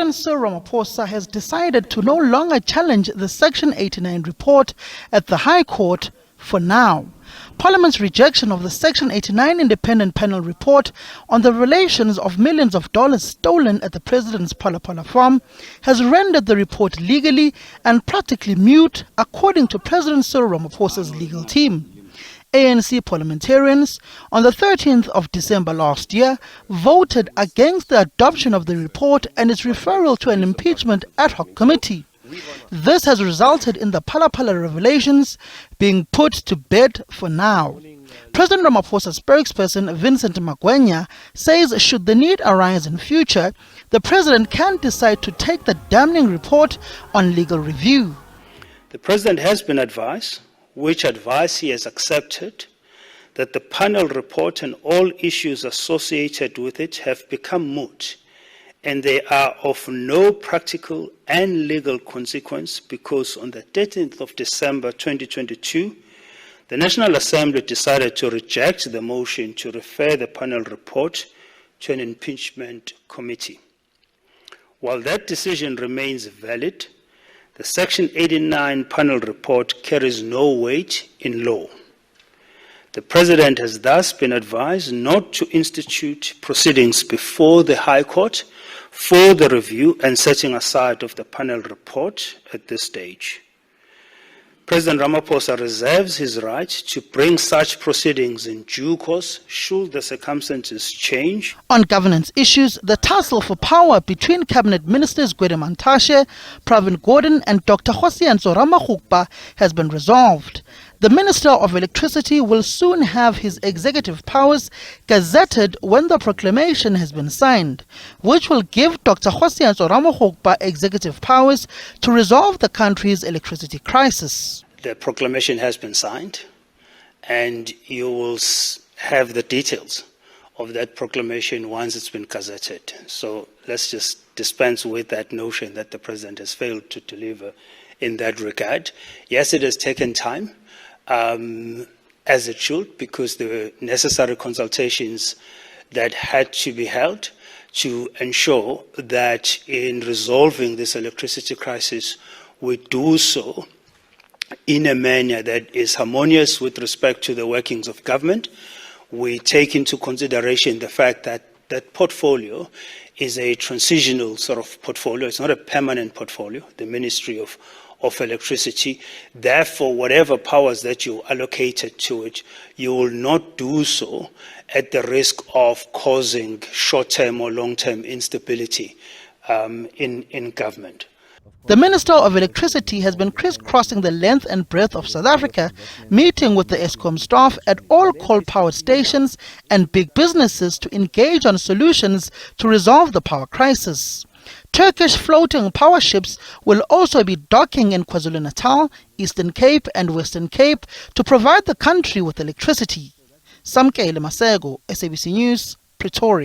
President Cyril Ramaphosa has decided to no longer challenge the Section 89 report at the High Court for now. Parliament's rejection of the Section 89 independent panel report on the revelations of millions of dollars stolen at the president's Phala Phala farm has rendered the report legally and practically mute, according to President Cyril Ramaphosa's legal team. ANC parliamentarians on the 13th of December last year voted against the adoption of the report and its referral to an impeachment ad hoc committee. This has resulted in the Phala Phala revelations being put to bed for now. President Ramaphosa's spokesperson Vincent Magwenya says should the need arise in future, the president can decide to take the damning report on legal review. The president has been advised, which advice he has accepted, that the panel report and all issues associated with it have become moot, and they are of no practical and legal consequence because on the 13th of December 2022, the National Assembly decided to reject the motion to refer the panel report to an impeachment committee. While that decision remains valid, the Section 89 panel report carries no weight in law. The President has thus been advised not to institute proceedings before the High Court for the review and setting aside of the panel report at this stage. President Ramaphosa reserves his right to bring such proceedings in due course should the circumstances change. On governance issues, the tussle for power between cabinet ministers Gwede Mantashe, Pravin Gordhan and Dr. Hosiantso Ramaghopa has been resolved. The Minister of Electricity will soon have his executive powers gazetted when the proclamation has been signed, which will give Dr. Hosiantso Ramaghopa executive powers to resolve the country's electricity crisis. The proclamation has been signed, and you will have the details of that proclamation once it's been gazetted. So let's just dispense with that notion that the President has failed to deliver in that regard. Yes, it has taken time. As it should, because there were necessary consultations that had to be held to ensure that in resolving this electricity crisis, we do so in a manner that is harmonious with respect to the workings of government. We take into consideration the fact that that portfolio is a transitional sort of portfolio. It's not a permanent portfolio, the Ministry of Electricity. Therefore, whatever powers that you allocated to it, you will not do so at the risk of causing short-term or long-term instability in government. The Minister of Electricity has been crisscrossing the length and breadth of South Africa, meeting with the Eskom staff at all coal-powered stations and big businesses to engage on solutions to resolve the power crisis. Turkish floating power ships will also be docking in KwaZulu-Natal, Eastern Cape and Western Cape to provide the country with electricity. Samkele Masego, SABC News, Pretoria.